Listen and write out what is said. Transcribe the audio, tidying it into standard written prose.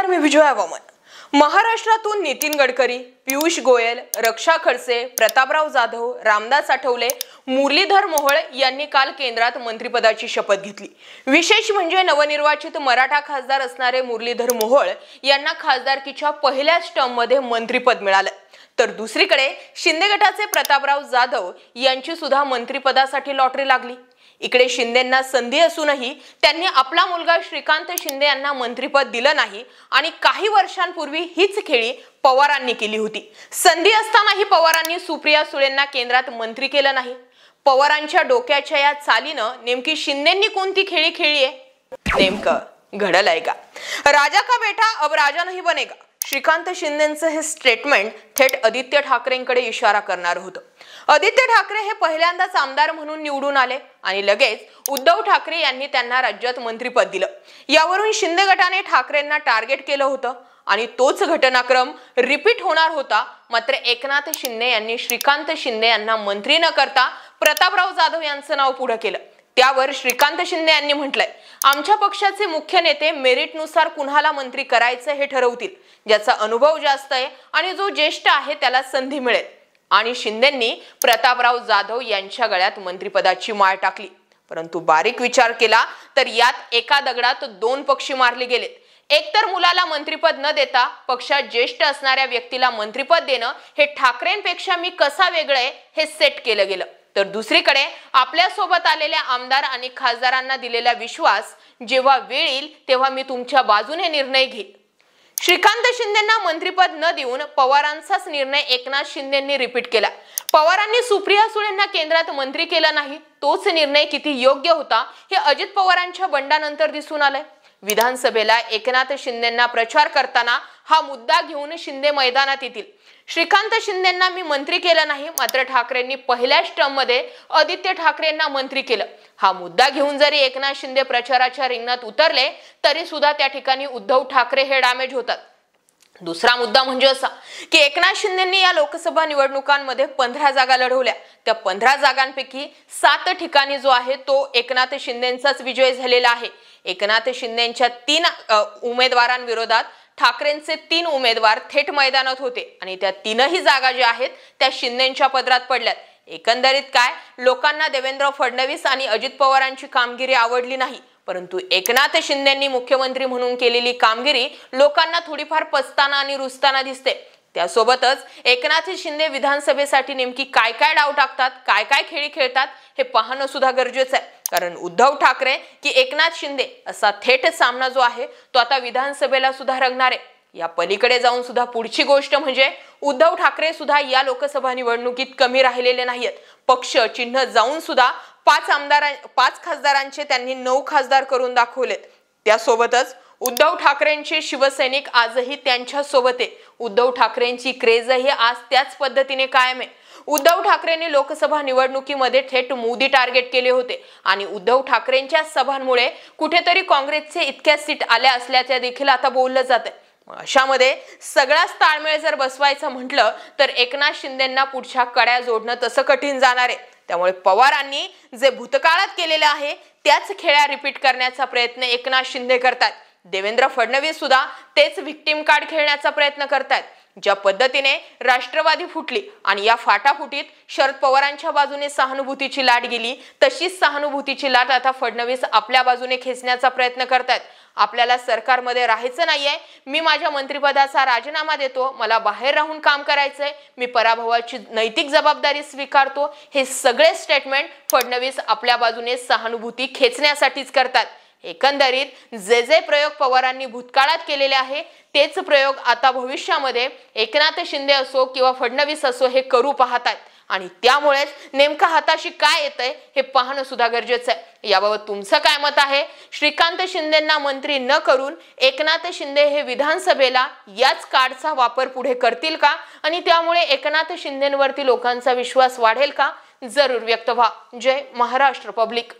नमस्कार, मी विजया वामन। महाराष्ट्रातून नितीन गडकरी, पीयूष गोयल, रक्षा खडसे, प्रतापराव जाधव, रामदास आठवले, मुरलीधर मोहोळ यांनी काल केंद्रात मंत्रिपदाची शपथ घेतली। विशेष म्हणजे नवनिर्वाचित मराठा खासदार असणारे मुरलीधर मोहोळ यांना खासदारकीच्या पहिल्याच टर्ममध्ये मंत्रिपद मिळालं। तर दुसरीकडे शिंदे गटाचे प्रतापराव जाधव यांची सुद्धा मंत्रिपदासाठी लॉटरी लागली। इकडे शिंदेंना संधी असूनही त्यांनी आपला मुलगा श्रीकांत शिंदे यांना मंत्रिपद दिलं नाही आणि काही वर्षांपूर्वी हीच खेळी पवारांनी केली होती। संधी असतानाही पवारांनी सुप्रिया सुळेंना केंद्रात मंत्री केलं नाही। पवारांच्या डोक्याच्या या चालीनं नेमकी शिंदेंनी कोणती खेळी खेळली आहे? नेमकं घडलंय का? राजा का बेटा अब राजा नहीं बनेगा, श्रीकांत शिंदेंचं हे स्टेटमेंट थेट आदित्य ठाकरेंकडे इशारा करणार होतं। आदित्य ठाकरे हे पहिल्यांदाच आमदार म्हणून निवडून आले आणि लगेच उद्धव ठाकरे यांनी त्यांना राज्यात मंत्रिपद दिलं। यावरून शिंदे गटाने ठाकरेंना टार्गेट केलं होतं आणि तोच घटनाक्रम रिपीट होणार होता। मात्र एकनाथ शिंदे यांनी श्रीकांत शिंदे यांना मंत्री न करता प्रतापराव जाधव यांचं नाव पुढे केलं। त्यावर श्रीकांत शिंदे यांनी म्हटलंय, आमच्या पक्षाचे मुख्य नेते मेरिटनुसार कुणाला मंत्री करायचं हे ठरवतील, ज्याचा अनुभव जास्त आहे आणि जो ज्येष्ठ आहे त्याला संधी मिळेल। आणि शिंदेंनी प्रतापराव जाधव यांच्या गळ्यात मंत्रिपदाची माळ टाकली। परंतु बारीक विचार केला तर यात एका दगडात दोन पक्षी मारले गेलेत। एकतर मुलाला मंत्रिपद न देता पक्षात ज्येष्ठ असणाऱ्या व्यक्तीला मंत्रिपद देणं हे ठाकरेंपेक्षा मी कसा वेगळं आहे हे सेट केलं गेलं, तर दुसरीकडे आपल्या सोबत आलेल्या आमदार आणि खासदारांना दिलेला विश्वास, जेव्हा वेळ येईल तेव्हा मी तुमच्या बाजूने निर्णय घेईन। श्रीकांत शिंदेंना मंत्रिपद न देऊन पवारांचाच निर्णय एकनाथ शिंदेंनी रिपीट केला। पवारांनी सुप्रिया सुळेंना केंद्रात मंत्री केलं नाही, तोच निर्णय किती योग्य होता हे अजित पवारांच्या बंडानंतर दिसून आलंय। विधानसभेला एकनाथ शिंदेंना प्रचार करताना हा मुद्दा घेऊन शिंदे मैदानात येतील। श्रीकांत शिंदेंना मी मंत्री केलं नाही, मात्र ठाकरेंनी पहिल्याच टर्म मध्ये आदित्य ठाकरेंना मंत्री केलं, हा मुद्दा घेऊन जरी एकनाथ शिंदे प्रचाराच्या रिंगणात उतरले तरी सुद्धा त्या ठिकाणी उद्धव ठाकरे हे डॅमेज होतात। दुसरा मुद्दा म्हणजे असा की एकनाथ शिंदेंनी या लोकसभा निवडणुकांमध्ये 15 जागा लढवल्या। त्या 15 जागांपैकी 7 ठिकाणी जो आहे तो एकनाथ शिंदेंचाच विजय झालेला आहे। एकनाथ शिंदेंच्या 3 उमेदवारांविरोधात ठाकरेंचे 3 उमेदवार थेट मैदानात होते आणि त्या 3ही जागा ज्या आहेत त्या शिंदेंच्या पदरात पडल्यात। एकंदरीत काय, लोकांना देवेंद्र फडणवीस आणि अजित पवारांची कामगिरी आवडली नाही, परंतु एकनाथ शिंदेंनी मुख्यमंत्री म्हणून केलेली कामगिरी लोकांना थोडीफार पचताना आणि रुजताना दिसते। त्यासोबतच एकनाथ शिंदे विधानसभेसाठी नेमकी काय काय डाव टाकतात, काय काय खेळी खेळतात हे पाहणं सुद्धा गरजेचं आहे। कारण उद्धव ठाकरे की एकनाथ शिंदे असा थेट सामना जो आहे तो आता विधानसभेला सुद्धा रंगणार आहे। या पलीकडे जाऊन सुद्धा पुढची गोष्ट म्हणजे उद्धव ठाकरे सुद्धा या लोकसभा निवडणुकीत कमी राहिलेले नाहीत। पक्ष चिन्ह जाऊन सुद्धा 5 खासदारांचे त्यांनी 9 खासदार करून दाखवलेत। त्यासोबतच उद्धव ठाकरेंचे शिवसैनिक आजही त्यांच्या सोबत आहे। उद्धव ठाकरेंची क्रेजही आज त्याच पद्धतीने कायम आहे। उद्धव ठाकरेंनी लोकसभा निवडणुकीमध्ये थेट मोदी टार्गेट केले होते आणि उद्धव ठाकरेंच्या सभांमुळे कुठेतरी काँग्रेसचे इतक्या सीट आल्या असल्याचे देखील आता बोललं जातंय। अशामध्ये सगळाच ताळमेळ जर बसवायचं म्हटलं तर एकनाथ शिंदेंना पुढच्या कड्या जोडणं तसं कठीण जाणार आहे। त्यामुळे पवारांनी जे भूतकाळात केलेलं आहे त्याच खेळ्या रिपीट करण्याचा प्रयत्न एकनाथ शिंदे करतात। देवेंद्र फडणवीस सुद्धा तेच व्हिक्टिम कार्ड खेळण्याचा प्रयत्न करतात। ज्या पद्धतीने राष्ट्रवादी फुटली आणि या फाटाफुटीत शरद पवारांच्या बाजूने सहानुभूतीची लाट गेली, तशीच सहानुभूतीची लाट आता फडणवीस आपल्या बाजूने खेचण्याचा प्रयत्न करतात। आपल्याला सरकारमध्ये राहायचं नाहीये, मी माझ्या मंत्रिपदाचा राजीनामा देतो, मला बाहेर राहून काम करायचंय, मी पराभवाची नैतिक जबाबदारी स्वीकारतो, हे सगळे स्टेटमेंट फडणवीस आपल्या बाजूने सहानुभूती खेचण्यासाठीच करतात। एकंदरीत जे प्रयोग पवारांनी भूतकाळात केलेले आहे तेच प्रयोग आता भविष्यामध्ये एकनाथ शिंदे असो किंवा फडणवीस असो हे करू पाहतात आणि त्यामुळेच नेमका हाताशी काय येतंय हे पाहणं सुद्धा गरजेचं आहे। याबाबत तुमचं काय मत आहे? श्रीकांत शिंदेंना मंत्री न करून एकनाथ शिंदे हे विधानसभेला याच कार्डचा वापर पुढे करतील का आणि त्यामुळे एकनाथ शिंदेंवरती लोकांचा विश्वास वाढेल का? जरूर व्यक्त व्हा। जय महाराष्ट्र पब्लिक।